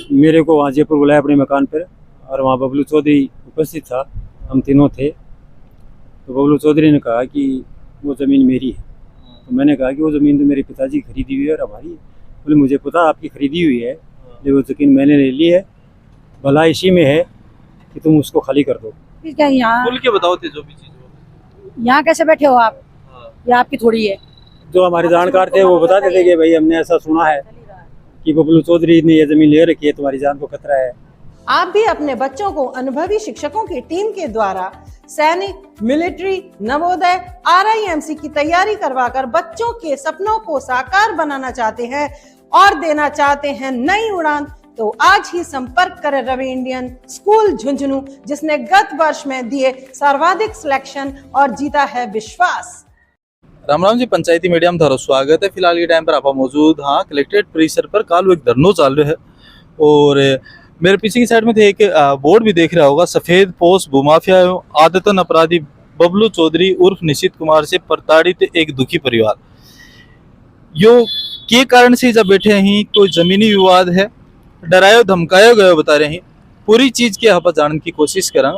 मेरे को वहाँ जयपुर बुलाया अपने मकान पर, और वहाँ बबलू चौधरी उपस्थित था, हम तीनों थे। तो बबलू चौधरी ने कहा कि वो ज़मीन मेरी है। तो मैंने कहा कि वो ज़मीन तो मेरे पिताजी की खरीदी हुई है और हमारी है। बोले मुझे पता आपकी खरीदी हुई है, लेकिन वो ज़मीन मैंने ले ली है, भला इसी में है कि तुम उसको खाली कर दो। क्या यहाँ बोल के बताओ थे जो भी चीज हो। यहाँ कैसे बैठे हो आप? ये आपकी थोड़ी है। जो हमारे जानकार थे वो बताते थे कि भाई हमने ऐसा सुना है कि बबलू चौधरी ने ये ज़मीन ले रखी है, तुम्हारी जान को खतरा है। आप भी अपने बच्चों को अनुभवी शिक्षकों की टीम के द्वारा सैनिक, मिलिट्री, नवोदय, RIMC की तैयारी करवाकर बच्चों के सपनों को साकार बनाना चाहते हैं और देना चाहते हैं नई उड़ान, तो आज ही संपर्क करें रवि इंडियन स्कूल झुंझुनू, जिसने गत वर्ष में दिए सर्वाधिक सिलेक्शन और जीता है विश्वास। राम राम जी, पंचायती मीडिया में थारो स्वागत है। फिलहाल ये टाइम पर आप मौजूद हाँ कलेक्ट्रेट परिसर पर काल एक धरनो चाल रहा है, और मेरे पीछे की साइड में थे एक बोर्ड भी देख रहा होगा, सफेद पोष भूमाफिया आदतन अपराधी बबलू चौधरी उर्फ निशित कुमार से प्रताड़ित एक दुखी परिवार। यो के कारण से जब बैठे हैं, कोई जमीनी विवाद है, डरायो धमकायो गयो बता रहे हैं, पूरी चीज के यहाँ पर जानने की कोशिश करा।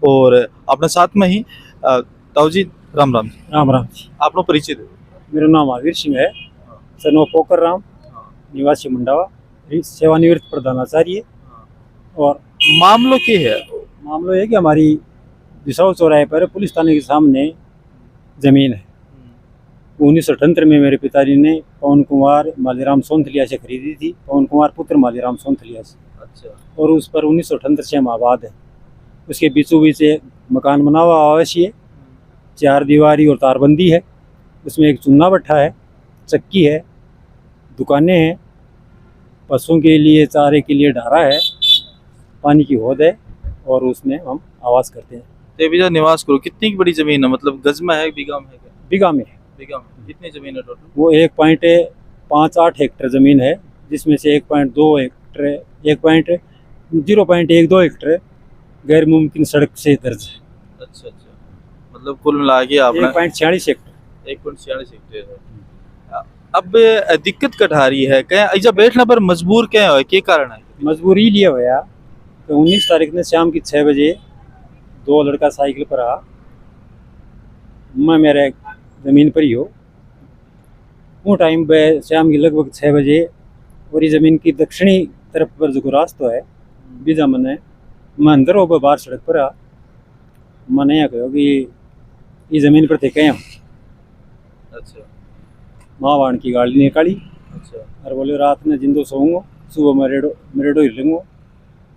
और अपने साथ में ही ताऊ जी, राम राम जी। राम राम जी। आपनो परिचय दो। मेरा नाम महावीर सिंह है, सन ऑफ पोकर राम, निवासी मंडावा, सेवानिवृत्त प्रधानाचार्य। और मामलो के है? मामला है कि हमारी बिसाऊ चौराहे पर पुलिस थाने के सामने ज़मीन है। 1978 में मेरे पिताजी ने पवन कुमार मालीराम सोनथलिया से खरीदी थी, पवन कुमार पुत्र मालीराम सोनथलिया से। अच्छा। और उस पर 1978 से हम आबाद है। उसके बीचों बीच एक मकान बना हुआ आवासीय है, 4 दीवारी और तारबंदी है। उसमें एक चूना भट्ठा है, चक्की है, दुकानें हैं, पशुओं के लिए चारे के लिए ढारा है, पानी की हौद है, और उसमें हम आवास करते हैं। तेबिजा निवास करो। कितनी बड़ी जमीन है, मतलब गज में है, बीघा में है? बीघा में है। बीघा में कितनी जमीन है टोटल? वो 1.58 हेक्टेयर ज़मीन है, जिसमें से 1.2 हेक्टेयर 0.12 हेक्टेयर गैर मुमकिन सड़क से दर्ज है। अच्छा अच्छा, मतलब कुल मिला के आपने 1.46 हेक्टेयर 1.46 हेक्टेयर है। अब दिक्कत कठारी है, क्या ऐसा बैठना पर मजबूर क्या है, क्या कारण है? मजबूरी लिए हुआ तो 19 तारीख ने शाम की 6 बजे 2 लड़का साइकिल पर आ, मैं मेरे ज़मीन पर ही हो। वो टाइम पे शाम की लगभग 6 बजे, और ये ज़मीन की दक्षिणी तरफ पर जो रास्ता है बीजा मैंने मैं अंदर हो बाहर सड़क पर आ, मैंने यहाँ कहो कि ये ज़मीन पर थे कहीं। अच्छा। माँ की गाड़ी निकाली। अच्छा। और बोले रात में जिंदो सोऊंगा, सुबह मरेडो ही लूँगा।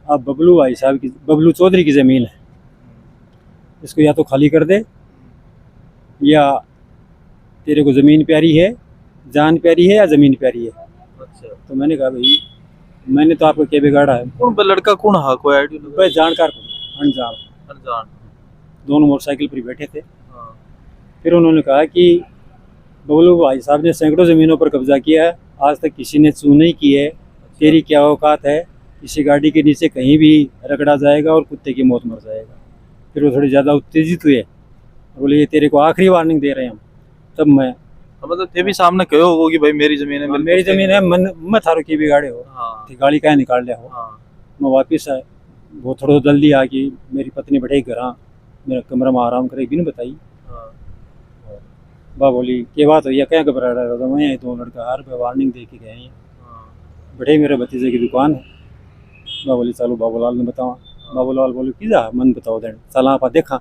अब बबलू भाई साहब की, बबलू चौधरी की ज़मीन है, इसको या तो खाली कर दे, या तेरे को ज़मीन प्यारी है, जान प्यारी है, या ज़मीन प्यारी है। अच्छा। तो मैंने कहा भाई मैंने तो आपको क्या बिगाड़ा है। कौन लड़का कौन हा, कोई आइडिया? भाई जानकार को अनजान, अनजान। दोनों मोटरसाइकिल पर बैठे थे। हाँ। फिर उन्होंने कहा कि बबलू भाई साहब ने सैकड़ों ज़मीनों पर कब्जा किया है, आज तक किसी ने चू नहीं की है, तेरी क्या औकात है, किसी गाड़ी के नीचे कहीं भी रगड़ा जाएगा और कुत्ते की मौत मर जाएगा। फिर वो थोड़ी ज़्यादा उत्तेजित हुए, बोले ये तेरे को आखिरी वार्निंग दे रहे हैं हम। तब मैं मतलब थे भी सामने कहो होगा कि भाई मेरी जमीन है, मेरी ज़मीन है, मैं थारो की बिगाड़े हो। हाँ। गाड़ी क्या निकाल लिया हो। हाँ। मैं वापस आए, वो थोड़ा जल्दी आ कि मेरी पत्नी बैठे घर, मेरा कमरा में आराम करे भी नहीं बताई। हाँ। बा बोली क्या बात हो, या क्या घबरा रहा था, मैं 2 लड़का हार पे वार्निंग दे के गए हैं। बैठे मेरे भतीजे की दुकान है। बा बोली चलो बाबूलाल ने बतावा। बाबूलाल बोले कि जा मन बताओ दें, चल आप देखा।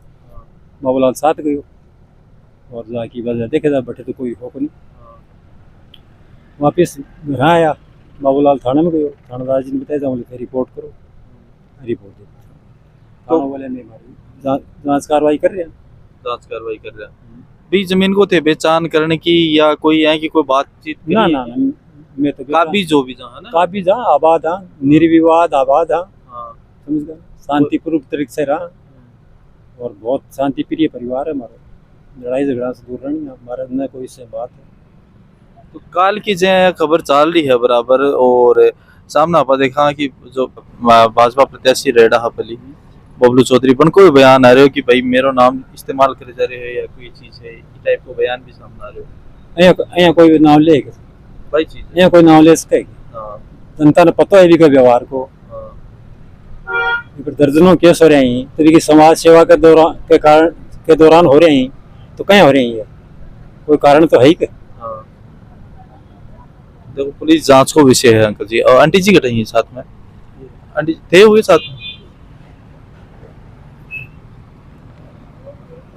बाबूलाल साथ गयो, और जाके बजा देखे जा बैठे तो कोई हो नहीं। वापिस घर आया, बाबूलाल थाने में गयो, थानेदार जी ने बताया बोले फिर रिपोर्ट करो। रिपोर्ट दे थाना वाले ने जांच कार्रवाई कर रहे हैं। जांच कार्रवाई कर रहे हैं। भी जमीन को थे बेचान करने की या कोई है कि कोई बातचीत? ना ना ना, मैं तो काबी जो भी जहाँ है ना, काबी जहाँ आबाद हाँ, निर्विवाद आबाद हाँ, हाँ। समझ गए, शांतिपूर्वक तरीके से रहा, और बहुत शांति प्रिय परिवार है हमारा, लड़ाई झगड़ा से दूर रहनी हमारा न कोई से बात है। तो काल की जय खबर चल रही है बराबर, और सामने आप देखा कि जो भाजपा प्रत्याशी रेडा हपली बबलू चौधरी पर कोई बयान आ रहे हो कि भाई मेरा नाम इस्तेमाल करे जा रहे हो या कोई चीज है, इस टाइप को बयान भी सामने आ रहे हो? यहाँ कोई नाम ले भाई चीज यहाँ कोई नाम ले सके, जनता ने पता है भी का व्यवहार को, पर दर्जनों केस हो रहे हैं तभी की समाज सेवा के दौरान हो रहे हैं, तो कहीं हो रही है, कोई कारण तो है ही। देखो पुलिस जांच को विषय है अंकल जी। और आंटी जी कट रही है साथ में, आंटी थे हुए साथ में।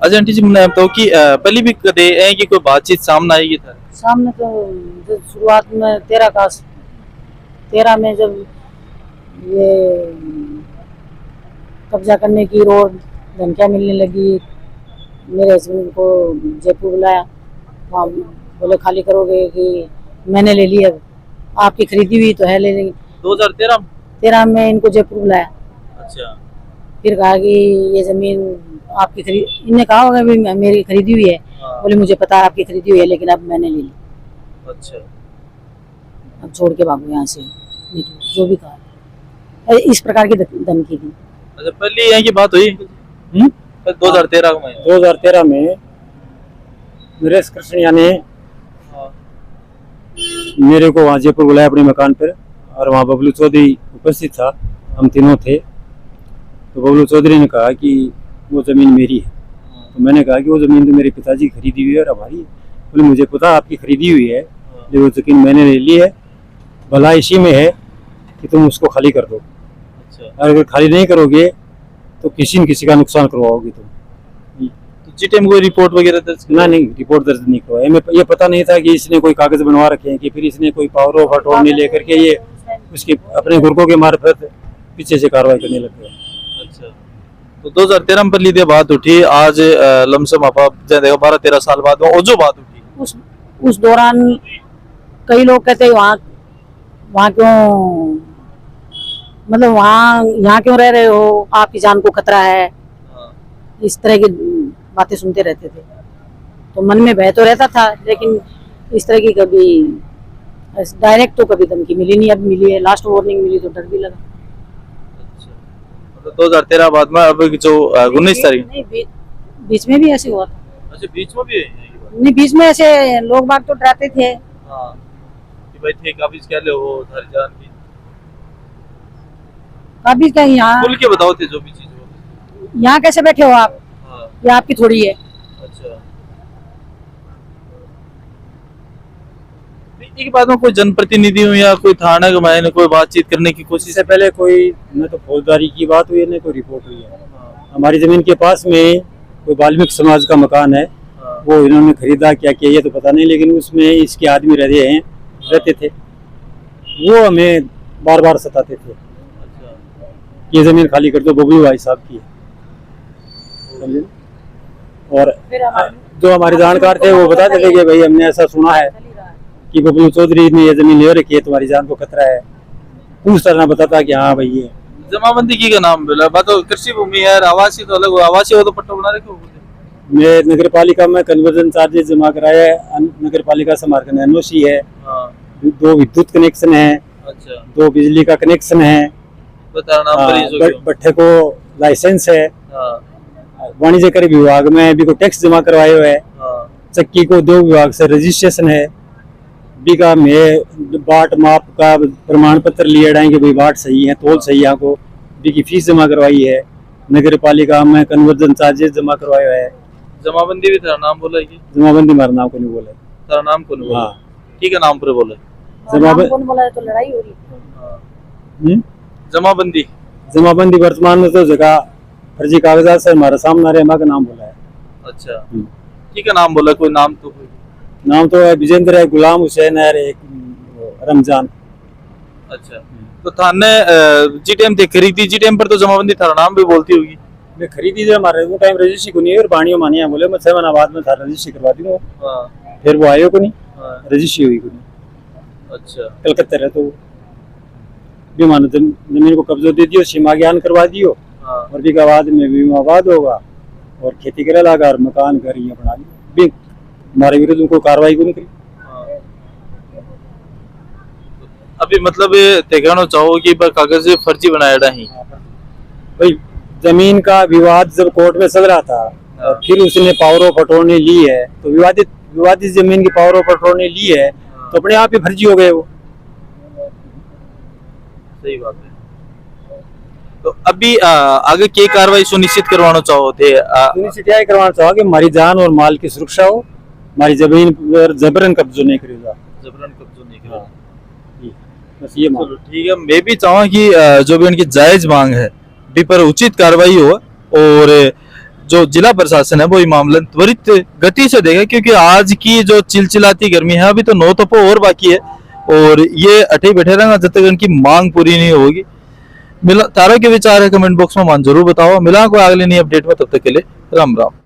अच्छा आंटी जी मैंने बताओ कि पहले भी कदे है कि कोई बातचीत सामने आएगी था? सामने तो जो शुरुआत में 13 में जब ये कब्जा करने की रोड धमकियाँ मिलने लगी, मेरे हस्बैंड को जयपुर बुलाया, वहाँ बोले खाली करोगे कि मैंने ले ली, अब आपकी खरीदी हुई तो है ले लेंगे। 2013 में इनको जयपुर बुलाया, अच्छा फिर कहा कि ये जमीन आपकी खरीद, इन्हें कहा होगा भी मेरी खरीदी हुई है, बोले मुझे पता है आपकी खरीदी हुई है लेकिन अब मैंने ले ली। अच्छा अब छोड़ के भागो यहाँ से, निकलो, जो भी कहा, इस प्रकार की धमकी दी। अच्छा पहले यहाँ की बात हुई 2013 में? 2013 में नरेश कृष्णिया ने मेरे को वहाँ जयपुर बुलाया अपने मकान पर, और वहाँ बबलू चौधरी उपस्थित था, हम तीनों थे। तो बबलू चौधरी ने कहा कि वो ज़मीन मेरी है, तो मैंने कहा कि वो ज़मीन तो मेरे पिताजी की खरीदी हुई है और हमारी है। बोले मुझे पता आपकी खरीदी हुई है, लेकिन वो ज़मीन मैंने ले ली है, भला इसी में है कि तुम उसको खाली कर दो। अच्छा अगर खाली नहीं करोगे तो किसी न किसी का नुकसान करवाओगे तुम। तो जीटीएम कोई रिपोर्ट वगैरह दर्ज? ना नहीं, रिपोर्ट दर्ज नहीं करवाया। हमें ये पता नहीं था कि इसने कोई कागज बनवा रखे हैं, कि फिर इसने कोई पावर ऑफ अटॉर्नी लेकर के ये उसके अपने गुर्गों के मार्फत पीछे से कार्रवाई करने लग गए। अच्छा तो 2013 में पहली दे बात उठी, आज लमसम आप 12-13 साल बाद वो जो बात उठी उस दौरान कई लोग कहते वहाँ क्यों, मतलब यहाँ क्यों रह रहे हो, आपकी जान को खतरा है, इस तरह की बातें सुनते रहते थे। तो मन में भय तो रहता था, लेकिन इस तरह की कभी डायरेक्ट तो कभी धमकी मिली नहीं। अब मिली है, लास्ट वार्निंग मिली तो डर भी लगा। मतलब 2013 बाद में अब जो 19 तारीख नहीं, बीच में भी ऐसे हुआ था। अच्छा बीच में भी है नहीं, बीच में ऐसे लोग बाग तो डराते थे। हाँ कि भाई ठीक काबिज क्या ले हो थारी जान की, अभी कहीं यहाँ खुल के बताओ थे जो भी चीज हो। यहाँ कैसे बैठे हो आप, हाँ ये आपकी थोड़ी है। अच्छा एक बात में कोई जनप्रतिनिधि हो या कोई थाना के मायने कोई बातचीत करने की कोशिश? इससे पहले कोई न तो फौजदारी की बात हुई है न कोई रिपोर्ट हुई है। हमारी जमीन के पास में कोई वाल्मीकि समाज का मकान है, वो इन्होंने खरीदा, क्या किया ये तो पता नहीं, लेकिन उसमें इसके आदमी रहते थे, वो हमें बार बार सताते थे ये जमीन खाली कर दो, बबलू भाई साहब की है, समझे। और जो हमारे जानकार थे वो बताते थे कि भाई हमने ऐसा सुना है कि बबलू चौधरी ने ये जमीन ले रखी है, तुम्हारी जान को खतरा है। पूछता ना बताता कि हाँ भाई ये जमाबंदी की का नाम बोला, बात कृषि भूमि है, आवासीय तो अलग, आवासीय हो तो पट्टा बना रखे हो। मैं नगर पालिका में कन्वर्जन चार्जेस जमा कराया है, नगर पालिका से हमारे एनओसी है, 2 विद्युत कनेक्शन है, अच्छा 2 बिजली का कनेक्शन है, भट्ठे को लाइसेंस है, वाणिज्य कर विभाग में भी को टैक्स जमा करवाए हुए है, चक्की को 2 विभाग से रजिस्ट्रेशन है, बीघा में बाट माप का प्रमाण पत्र लिए डाएंगे, भाई बाट सही है, तोल सही है, को बी की फीस जमा करवाई है, नगर पालिका में कन्वर्जन चार्जेस जमा करवाए हुए है। जमाबंदी भी तेरा नाम बोला है? जमाबंदी हमारा नाम को नहीं बोला, तेरा नाम को नहीं बोला। ठीक है नाम पर बोला, कौन बोला है तो लड़ाई हो रही है। जमाबंदी वर्तमान में तो जगह फर्जी कागजात से हमारा सामना रहे, हमारा नाम बोला है। अच्छा ठीक है नाम बोला, कोई नाम तो नाम तो है विजेंद्र है, गुलाम हुसैन है, एक रमजान। अच्छा तो थाने जीटीएम थे खरीदी, जीटीएम पर तो जमाबंदी थारा नाम भी बोलती होगी। मैं खरीदी जो हमारे वो टाइम रजिस्ट्री को नहीं है, और बाणियों मानिया बोले मैं 6 महीना बाद में थारा रजिस्ट्री करवा दी, फिर वो आयो को नहीं, रजिस्ट्री हुई को नहीं। अच्छा कलकत्ता रहे तो भी मानो जमीन को कब्जा दे दियो, सीमा ज्ञान करवा दियो, और भी बाद में बीमाबाद होगा और खेती करे लगा और मकान घर ये बना लिया, हमारे विरुद्ध उनको कार्रवाई को नहीं करी। अभी मतलब कहना चाहो कि कागज फर्जी बनाया ही भाई, जमीन का विवाद जब कोर्ट में चल रहा था और फिर उसने पावर ऑफ अटॉर्नी ली है, तो विवादित जमीन की पावर ऑफ अटॉर्नी ली है तो अपने आप ही फर्जी हो गए वो। सही बात है। तो अभी आगे की कार्रवाई सुनिश्चित करवाना चाहो थे सुनिश्चित यह करवाना चाहो कि हमारी जान और माल की सुरक्षा हो, हमारी जमीन पर जबरन कब्जो नहीं करेगा। जबरन कब्जा नहीं हाँ, करेगा। बस ये मांग। चलो ठीक है, मैं भी चाहूँ कि जो भी उनकी जायज मांग है डी पर उचित कार्रवाई हो, और जो जिला प्रशासन है वो ये मामला त्वरित गति से देगा, क्योंकि आज की जो चिलचिलाती गर्मी है अभी तो 9 तपो और बाकी है, और ये अटे बैठे रहेंगे जब तक उनकी मांग पूरी नहीं होगी। मिला तारा के विचार है कमेंट बॉक्स में मान जरूर बताओ। मिला कोई अगले नई अपडेट में, तब तक के लिए राम राम।